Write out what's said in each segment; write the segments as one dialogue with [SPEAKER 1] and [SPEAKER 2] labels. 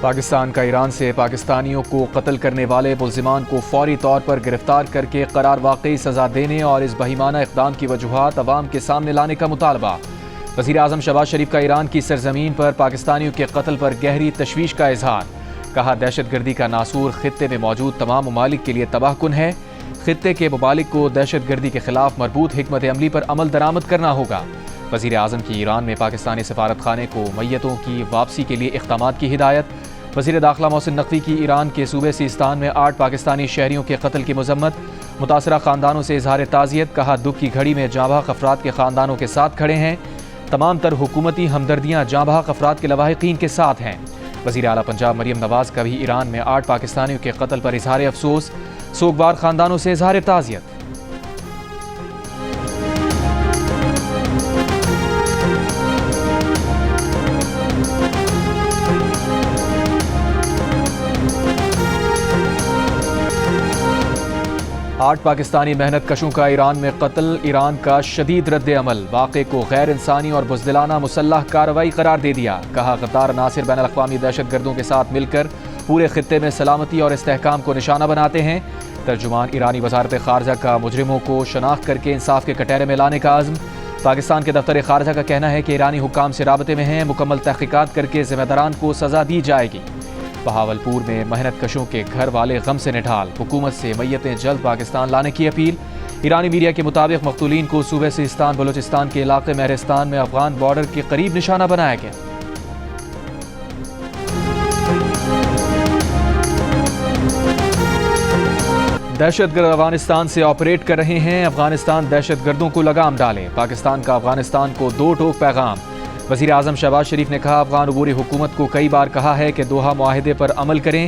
[SPEAKER 1] پاکستان کا ایران سے پاکستانیوں کو قتل کرنے والے ملزمان کو فوری طور پر گرفتار کر کے قرار واقعی سزا دینے اور اس بہیمانہ اقدام کی وجوہات عوام کے سامنے لانے کا مطالبہ۔ وزیر اعظم شہباز شریف کا ایران کی سرزمین پر پاکستانیوں کے قتل پر گہری تشویش کا اظہار۔ کہا دہشت گردی کا ناسور خطے میں موجود تمام ممالک کے لیے تباہ کن ہے۔ خطے کے ممالک کو دہشت گردی کے خلاف مربوط حکمت عملی پر عمل درآمد کرنا ہوگا۔ وزیر اعظم کی ایران میں پاکستانی سفارت خانے کو میتوں کی واپسی کے لیے اقدامات کی ہدایت۔ وزیر داخلہ محسن نقوی کی ایران کے صوبے سیستان میں 8 پاکستانی شہریوں کے قتل کی مذمت۔ متاثرہ خاندانوں سے اظہار تعزیت۔ کہا دکھ کی گھڑی میں جاں بحق افراد کے خاندانوں کے ساتھ کھڑے ہیں۔ تمام تر حکومتی ہمدردیاں جاں بحق افراد کے لواحقین کے ساتھ ہیں۔ وزیر اعلیٰ پنجاب مریم نواز کا بھی ایران میں 8 پاکستانیوں کے قتل پر اظہار افسوس۔ سوگوار خاندانوں سے اظہار تعزیت۔ 8 پاکستانی محنت کشوں کا ایران میں قتل۔ ایران کا شدید رد عمل واقعے کو غیر انسانی اور بزدلانہ مسلح کارروائی قرار دے دیا۔ کہا غدار عناصر بین الاقوامی دہشت گردوں کے ساتھ مل کر پورے خطے میں سلامتی اور استحکام کو نشانہ بناتے ہیں۔ ترجمان ایرانی وزارت خارجہ کا مجرموں کو شناخت کر کے انصاف کے کٹہرے میں لانے کا عزم۔ پاکستان کے دفتر خارجہ کا کہنا ہے کہ ایرانی حکام سے رابطے میں ہیں، مکمل تحقیقات کر کے ذمہ داران کو سزا دی جائے گی۔ بہاولپور میں محنت کشوں کے گھر والے غم سے نڈھال، حکومت سے میتیں جلد پاکستان لانے کی اپیل۔ ایرانی میڈیا کے مطابق مقتولین کو صوبے سیستان بلوچستان کے علاقے مہرستان میں افغان بارڈر کے قریب نشانہ بنایا گیا۔ دہشت گرد افغانستان سے آپریٹ کر رہے ہیں، افغانستان دہشت گردوں کو لگام ڈالے۔ پاکستان کا افغانستان کو 2 ٹوک پیغام۔ وزیر اعظم شہباز شریف نے کہا افغان عبوری حکومت کو کئی بار کہا ہے کہ دوحہ معاہدے پر عمل کریں،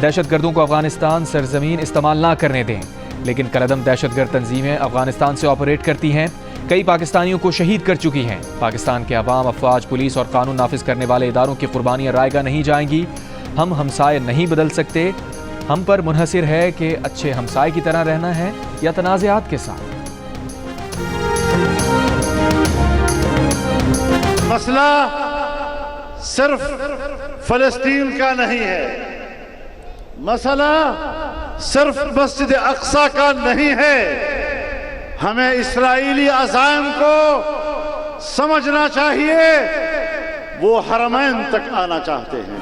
[SPEAKER 1] دہشت گردوں کو افغانستان سرزمین استعمال نہ کرنے دیں، لیکن کالعدم دہشت گرد تنظیمیں افغانستان سے آپریٹ کرتی ہیں، کئی پاکستانیوں کو شہید کر چکی ہیں۔ پاکستان کے عوام، افواج، پولیس اور قانون نافذ کرنے والے اداروں کی قربانیاں رائے گاہ نہیں جائیں گی۔ ہم ہمسائے نہیں بدل سکتے، ہم پر منحصر ہے کہ اچھے ہمسائے کی طرح رہنا ہے یا تنازعات کے ساتھ۔
[SPEAKER 2] مسئلہ صرف فلسطین کا نہیں ہے، مسئلہ صرف مسجد اقصی کا نہیں ہے۔ ہمیں اسرائیلی عزائم کو سمجھنا چاہیے، وہ حرمین تک آنا چاہتے ہیں۔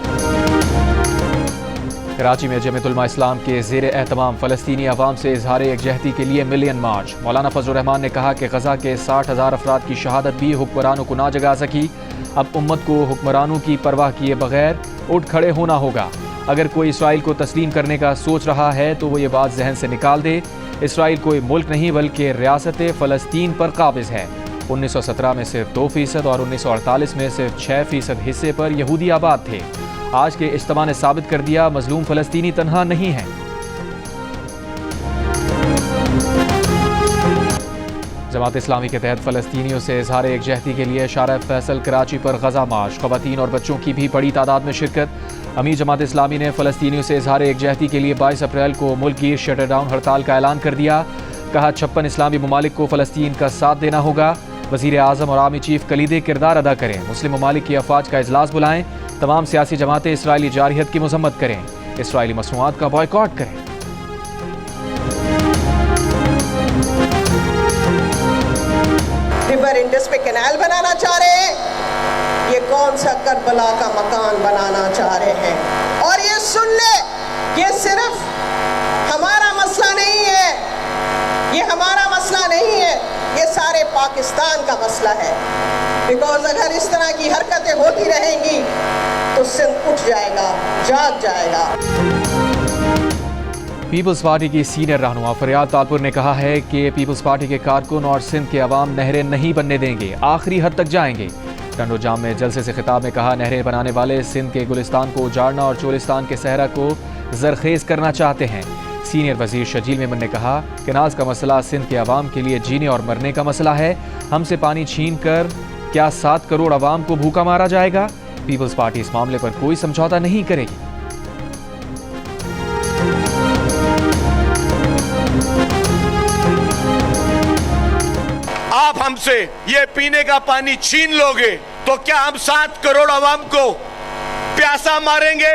[SPEAKER 1] کراچی میں جمعیت علماء اسلام کے زیر اہتمام فلسطینی عوام سے اظہار یکجہتی کے لیے ملین مارچ۔ مولانا فضل الرحمان نے کہا کہ غزہ کے 60,000 افراد کی شہادت بھی حکمرانوں کو نہ جگا سکی، اب امت کو حکمرانوں کی پرواہ کیے بغیر اٹھ کھڑے ہونا ہوگا۔ اگر کوئی اسرائیل کو تسلیم کرنے کا سوچ رہا ہے تو وہ یہ بات ذہن سے نکال دے، اسرائیل کوئی ملک نہیں بلکہ ریاست فلسطین پر قابض ہے۔ 1917 میں صرف 2% اور 1948 میں صرف 6% حصے پر یہودی آباد تھے۔ آج کے اجتماع نے ثابت کر دیا مظلوم فلسطینی تنہا نہیں ہیں۔ جماعت اسلامی کے تحت فلسطینیوں سے اظہار یکجہتی کے لیے شارع فیصل کراچی پر غزہ مارچ، خواتین اور بچوں کی بھی بڑی تعداد میں شرکت۔ امیر جماعت اسلامی نے فلسطینیوں سے اظہار یکجہتی کے لیے 22 اپریل کو ملک گیر شٹر ڈاؤن ہڑتال کا اعلان کر دیا۔ کہا 56 اسلامی ممالک کو فلسطین کا ساتھ دینا ہوگا۔ وزیر اعظم اور آرمی چیف کلیدی کردار ادا کریں، مسلم ممالک کی افواج کا اجلاس بلائیں، تمام سیاسی جماعتیں اسرائیلی جارحیت کی مذمت کریں، اسرائیلی مصنوعات کا بائیکاٹ کریں۔
[SPEAKER 3] ریور انڈس پہ کینال بنانا چاہ رہے ہیں، یہ کون سا کربلا کا مکان بنانا چاہ رہے ہیں؟ اور یہ سن لے، یہ صرف ہمارا مسئلہ نہیں ہے، یہ ہمارا مسئلہ نہیں ہے، یہ سارے پاکستان کا مسئلہ ہے۔ بیکاز اگر اس طرح کی حرکتیں ہوتی رہیں گی تو سندھ اٹھ جائے گا، جاگ جائے گا۔
[SPEAKER 1] پیپلز پارٹی کی سینئر رہنما فریاد تالپور نے کہا ہے کہ پیپلز پارٹی کے کارکن اور سندھ کے عوام نہریں نہیں بننے دیں گے، آخری حد تک جائیں گے۔ ٹنڈو جام میں جلسے سے خطاب میں کہا نہریں بنانے والے سندھ کے گلستان کو اجاڑنا اور چولستان کے صحرا کو زرخیز کرنا چاہتے ہیں۔ سینئر وزیر شجیل میمن نے کہا کناز کا مسئلہ سندھ کے عوام کے لیے جینے اور مرنے کا مسئلہ ہے، ہم سے پانی چھین کر کیا 7 کروڑ عوام کو بھوکا مارا جائے گا؟ پیپلز پارٹی اس معاملے پر کوئی سمجھوتا نہیں کرے گی۔
[SPEAKER 4] آپ ہم سے یہ پینے کا پانی چھین لوگے تو کیا ہم 7 کروڑ عوام کو پیاسا ماریں گے؟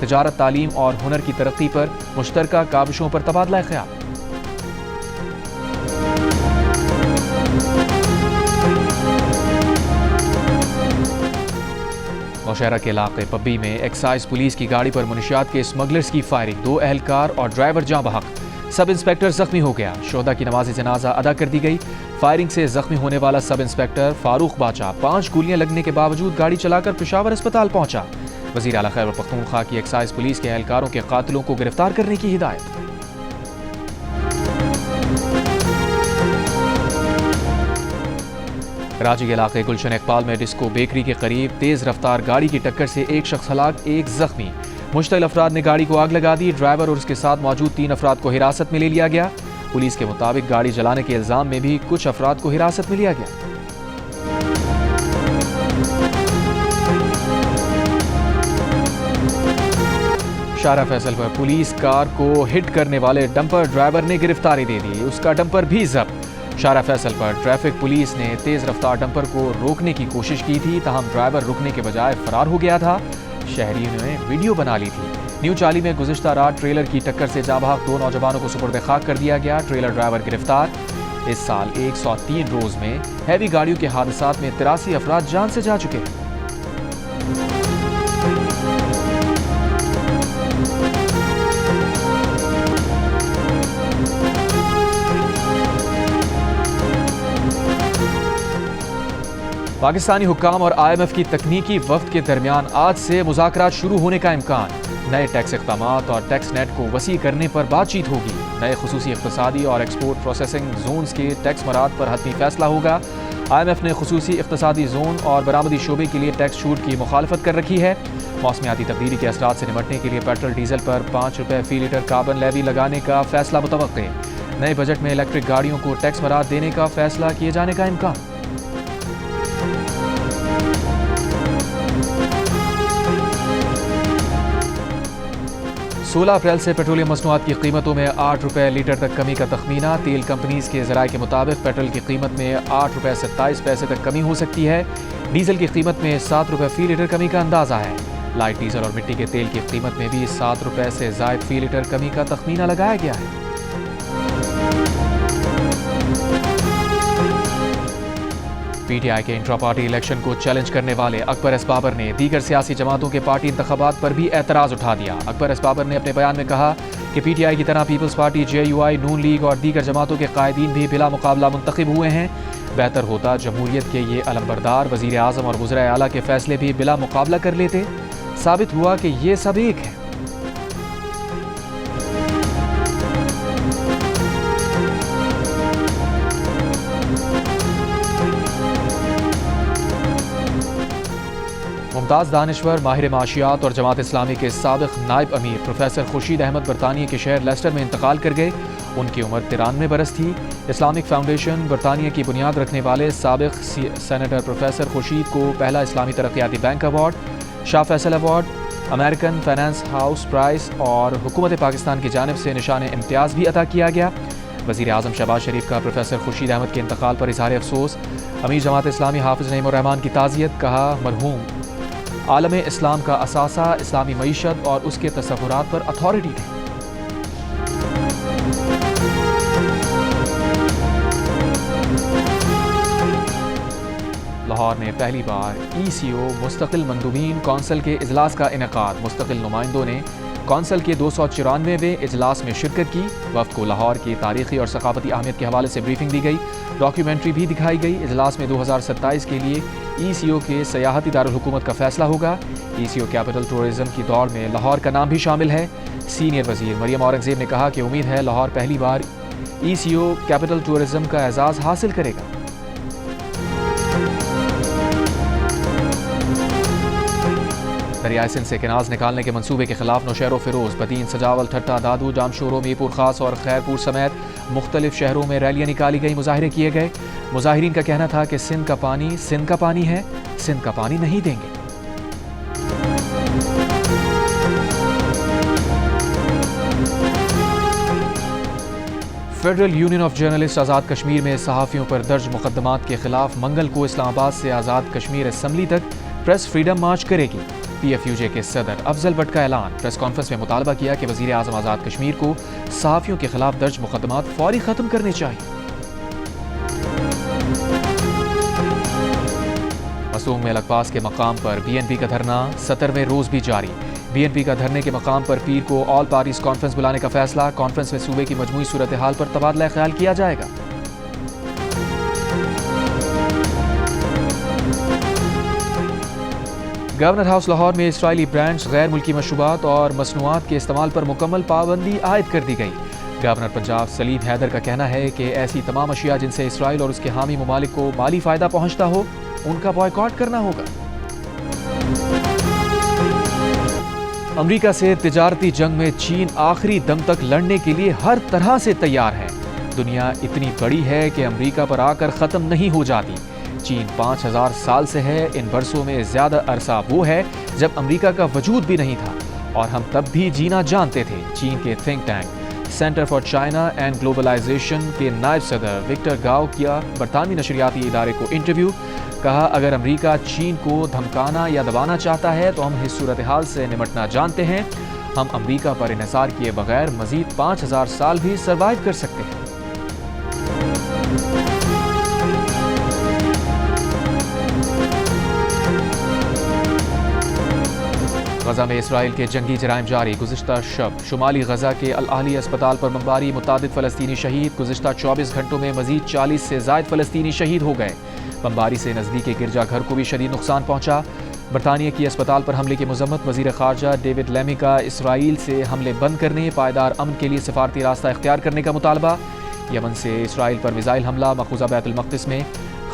[SPEAKER 1] تجارت، تعلیم اور ہنر کی ترقی پر مشترکہ کاوشوں پر تبادلہ خیال۔ نوشہرہ کے علاقے پبی میں ایکسائز پولیس کی گاڑی پر منشیات کے اسمگلرز کی فائرنگ، 2 اہلکار اور ڈرائیور جاں بحق، سب انسپیکٹر زخمی ہو گیا۔ شہداء کی نماز جنازہ ادا کر دی گئی۔ فائرنگ سے زخمی ہونے والا سب انسپیکٹر فاروق باچا 5 گولیاں لگنے کے باوجود گاڑی چلا کر پشاور اسپتال پہنچا۔ وزیر اعلیٰ خیبر پختونخوا کی ایکسائز پولیس کے اہلکاروں کے قاتلوں کو گرفتار کرنے کی ہدایت۔ کراچی کے علاقے گلشن اقبال میں ڈسکو بیکری کے قریب تیز رفتار گاڑی کی ٹکر سے 1 شخص ہلاک، 1 زخمی۔ مشتعل افراد نے گاڑی کو آگ لگا دی۔ ڈرائیور اور اس کے ساتھ موجود 3 افراد کو حراست میں لے لیا گیا۔ پولیس کے مطابق گاڑی جلانے کے الزام میں بھی کچھ افراد کو حراست میں لیا گیا۔ شارع فیصل پر پولیس کار کو ہٹ کرنے والے ڈمپر ڈرائیور نے گرفتاری دے دی، اس کا ڈمپر بھی ضبط۔ شارع فیصل پر ٹریفک پولیس نے تیز رفتار ڈمپر کو روکنے کی کوشش کی تھی، تاہم ڈرائیور رکنے کے بجائے فرار ہو گیا تھا۔ شہریوں نے ویڈیو بنا لی تھی۔ نیو چالی میں گزشتہ رات ٹریلر کی ٹکر سے جاں بحق 2 نوجوانوں کو سپرد خاک کر دیا گیا۔ ٹریلر ڈرائیور گرفتار۔ اس سال 103 روز میں ہیوی گاڑیوں کے حادثات میں 83 افراد جان سے جا چکے ہیں۔ پاکستانی حکام اور IMF کی تکنیکی وفد کے درمیان آج سے مذاکرات شروع ہونے کا امکان۔ نئے ٹیکس اقدامات اور ٹیکس نیٹ کو وسیع کرنے پر بات چیت ہوگی۔ نئے خصوصی اقتصادی اور ایکسپورٹ پروسیسنگ زونز کے ٹیکس مراد پر حتمی فیصلہ ہوگا۔ IMF نے خصوصی اقتصادی زون اور برآمدی شعبے کے لیے ٹیکس چھوٹ کی مخالفت کر رکھی ہے۔ موسمیاتی تبدیلی کے اثرات سے نمٹنے کے لیے پیٹرول ڈیزل پر 5 روپے فی لیٹر کاربن لیوی لگانے کا فیصلہ متوقع۔ نئے بجٹ میں الیکٹرک گاڑیوں کو ٹیکس مراد دینے کا فیصلہ کیے جانے کا امکان۔ 16 اپریل سے پیٹرولیم مصنوعات کی قیمتوں میں 8 روپے لیٹر تک کمی کا تخمینہ۔ تیل کمپنیز کے ذرائع کے مطابق پیٹرول کی قیمت میں 8 روپے 27 پیسے تک کمی ہو سکتی ہے۔ ڈیزل کی قیمت میں 7 روپے فی لیٹر کمی کا اندازہ ہے۔ لائٹ ڈیزل اور مٹی کے تیل کی قیمت میں بھی 7 روپے سے زائد فی لیٹر کمی کا تخمینہ لگایا گیا ہے۔ PTI کے انٹرا پارٹی الیکشن کو چیلنج کرنے والے اکبر ایس بابر نے دیگر سیاسی جماعتوں کے پارٹی انتخابات پر بھی اعتراض اٹھا دیا۔ اکبر ایس بابر نے اپنے بیان میں کہا کہ PTI کی طرح پیپلز پارٹی، JUI، نون لیگ اور دیگر جماعتوں کے قائدین بھی بلا مقابلہ منتخب ہوئے ہیں۔ بہتر ہوتا جمہوریت کے یہ علمبردار وزیر اعظم اور وزرائے اعلیٰ کے فیصلے بھی بلا مقابلہ کر لیتے۔ ثابت ہوا کہ یہ سب ایک ہے۔ ممتاز دانشور، ماہر معاشیات اور جماعت اسلامی کے سابق نائب امیر پروفیسر خورشید احمد برطانیہ کے شہر لیسٹر میں انتقال کر گئے۔ ان کی عمر 93 برس تھی۔ اسلامک فاؤنڈیشن برطانیہ کی بنیاد رکھنے والے سابق سینیٹر پروفیسر خورشید کو پہلا اسلامی ترقیاتی بینک ایوارڈ، شاہ Faisal award, American finance house prize اور حکومت پاکستان کی جانب سے نشان امتیاز بھی عطا کیا گیا۔ وزیر اعظم شہباز شریف کا پروفیسر خورشید احمد کے انتقال پر اظہار افسوس۔ امیر جماعت اسلامی حافظ نعیم الرحمان کی تعزیت، کہا مرحوم عالم اسلام کا اثاثہ اسلامی معیشت اور اس کے تصورات پر اتھارٹی تھے۔ لاہور میں پہلی بار ECO مستقل مندوبین کونسل کے اجلاس کا انعقاد۔ مستقل نمائندوں نے کونسل کے 294ویں اجلاس میں شرکت کی۔ وفد کو لاہور کی تاریخی اور ثقافتی اہمیت کے حوالے سے بریفنگ دی گئی، ڈاکیومنٹری بھی دکھائی گئی۔ اجلاس میں 2027 کے لیے ECO کے سیاحتی دارالحکومت کا فیصلہ ہوگا۔ ECO کیپٹل ٹورزم کی دوڑ میں لاہور کا نام بھی شامل ہے۔ سینئر وزیر مریم اورنگزیب نے کہا کہ امید ہے لاہور پہلی بار ECO کیپٹل ٹورزم کا اعزاز حاصل کرے گا۔ دریائے سندھ سے کناز نکالنے کے منصوبے کے خلاف نوشہر و فیروز، بدین، سجاول، ٹھٹا، دادو، جامشورو، میرپور خاص اور خیرپور سمیت مختلف شہروں میں ریلیاں نکالی گئی، مظاہرے کیے گئے۔ مظاہرین کا کہنا تھا کہ سندھ کا پانی ہے، سندھ کا پانی نہیں دیں گے۔ Federal union of journalist Azad Kashmir میں صحافیوں پر درج مقدمات کے خلاف منگل کو اسلام آباد سے آزاد کشمیر اسمبلی تک پریس فریڈم مارچ کرے گی۔ PFUJ کے صدر افضل بٹ کا اعلان، پریس کانفرنس میں مطالبہ کیا کہ وزیر اعظم آزاد کشمیر کو صحافیوں کے خلاف درج مقدمات فوری ختم کرنے چاہیے۔ مسوم میں لکپاس کے مقام پر BNP کا دھرنا 70ویں روز بھی جاری۔ BNP کا دھرنے کے مقام پر پیر کو آل پارٹیز کانفرنس بلانے کا فیصلہ، کانفرنس میں صوبے کی مجموعی صورتحال پر تبادلہ خیال کیا جائے گا۔ گورنر ہاؤس لاہور میں اسرائیلی برانڈز، غیر ملکی مشروبات اور مصنوعات کے استعمال پر مکمل پابندی عائد کر دی گئی۔ گورنر پنجاب سلیم حیدر کا کہنا ہے کہ ایسی تمام اشیاء جن سے اسرائیل اور اس کے حامی ممالک کو مالی فائدہ پہنچتا ہو ان کا بائیکاٹ کرنا ہوگا۔ امریکہ سے تجارتی جنگ میں چین آخری دم تک لڑنے کے لیے ہر طرح سے تیار ہے۔ دنیا اتنی بڑی ہے کہ امریکہ پر آ کر ختم نہیں ہو جاتی۔ چین 5000 سال سے ہے، ان برسوں میں زیادہ عرصہ وہ ہے جب امریکہ کا وجود بھی نہیں تھا اور ہم تب بھی جینا جانتے تھے۔ چین کے think tank Center for China and Globalization کے نائب صدر وکٹر گاؤ کیا برطانوی نشریاتی ادارے کو انٹرویو، کہا اگر امریکہ چین کو دھمکانا یا دبانا چاہتا ہے تو ہم اس صورتحال سے نمٹنا جانتے ہیں۔ ہم امریکہ پر انحصار کیے بغیر مزید 5000 سال بھی سروائیو کر سکتے ہیں۔ غزہ میں اسرائیل کے جنگی جرائم جاری، گزشتہ شب شمالی غزہ کے الاہلی اسپتال پر بمباری، متعدد فلسطینی شہید، گزشتہ 24 گھنٹوں میں مزید 40 سے زائد فلسطینی شہید ہو گئے۔ بمباری سے نزدیکی گرجا گھر کو بھی شدید نقصان پہنچا۔ برطانیہ کی اسپتال پر حملے کی مذمت، وزیر خارجہ ڈیوڈ لیمی کا اسرائیل سے حملے بند کرنے، پائیدار امن کے لیے سفارتی راستہ اختیار کرنے کا مطالبہ۔ یمن سے اسرائیل پر میزائل حملہ، مقبوضہ بیت المقدس میں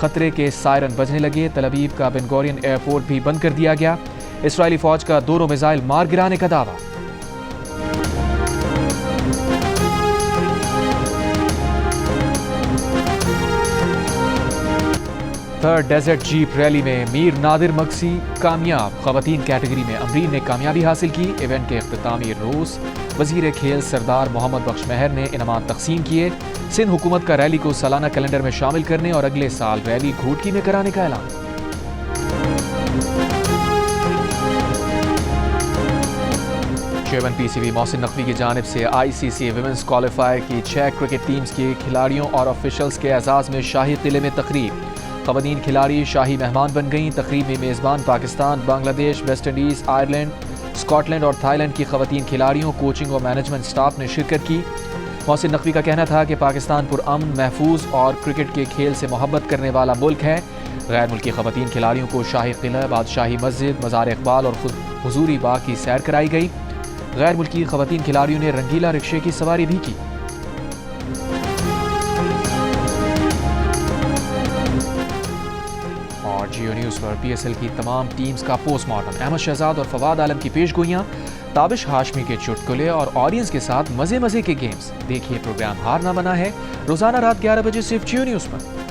[SPEAKER 1] خطرے کے سائرن بجنے لگے، تل ابیب کا بن گورین ایئرپورٹ بھی بند کر دیا گیا۔ اسرائیلی فوج کا دونوں میزائل مار گرانے کا دعویٰ۔ تھرڈ ڈیزرٹ جیپ ریلی میں میر نادر مکسی کامیاب، خواتین کیٹیگری میں امرین نے کامیابی حاصل کی۔ ایونٹ کے اختتامی روز وزیر کھیل سردار محمد بخش مہر نے انعامات تقسیم کیے۔ سندھ حکومت کا ریلی کو سالانہ کیلنڈر میں شامل کرنے اور اگلے سال ریلی گھوٹکی میں کرانے کا اعلان۔ چیئرمین PCB محسن نقوی کی جانب سے ICC ویمنز کوالیفائر کی 6 کرکٹ ٹیمز کے کھلاڑیوں اور آفیشلز کے اعزاز میں شاہی قلعے میں تقریب۔ خواتین کھلاڑی شاہی مہمان بن گئیں۔ تقریب میں میزبان Pakistan, Bangladesh, West Indies, Ireland, Scotland اور تھائی لینڈ کی خواتین کھلاڑیوں، کوچنگ اور مینجمنٹ سٹاف نے شرکت کی۔ محسن نقوی کا کہنا تھا کہ پاکستان پرامن، محفوظ اور کرکٹ کے کھیل سے محبت کرنے والا ملک ہے۔ غیر ملکی خواتین کھلاڑیوں کو شاہی قلعہ، بادشاہی مسجد، مزار اقبال اور حضوری باغ کی سیر کرائی گئی۔ غیر ملکی خواتین کھلاڑیوں نے رنگیلا رکشے کی سواری بھی کی۔ اور جیو نیوز پر PSL کی تمام ٹیمز کا پوسٹ مارٹم، احمد شہزاد اور فواد عالم کی پیش گوئیاں، تابش ہاشمی کے چٹکلے اور آڈینس کے ساتھ مزے مزے کے گیمز۔ دیکھیے پروگرام ہار نہ بنا ہے روزانہ رات 11 بجے صرف جیو نیوز پر۔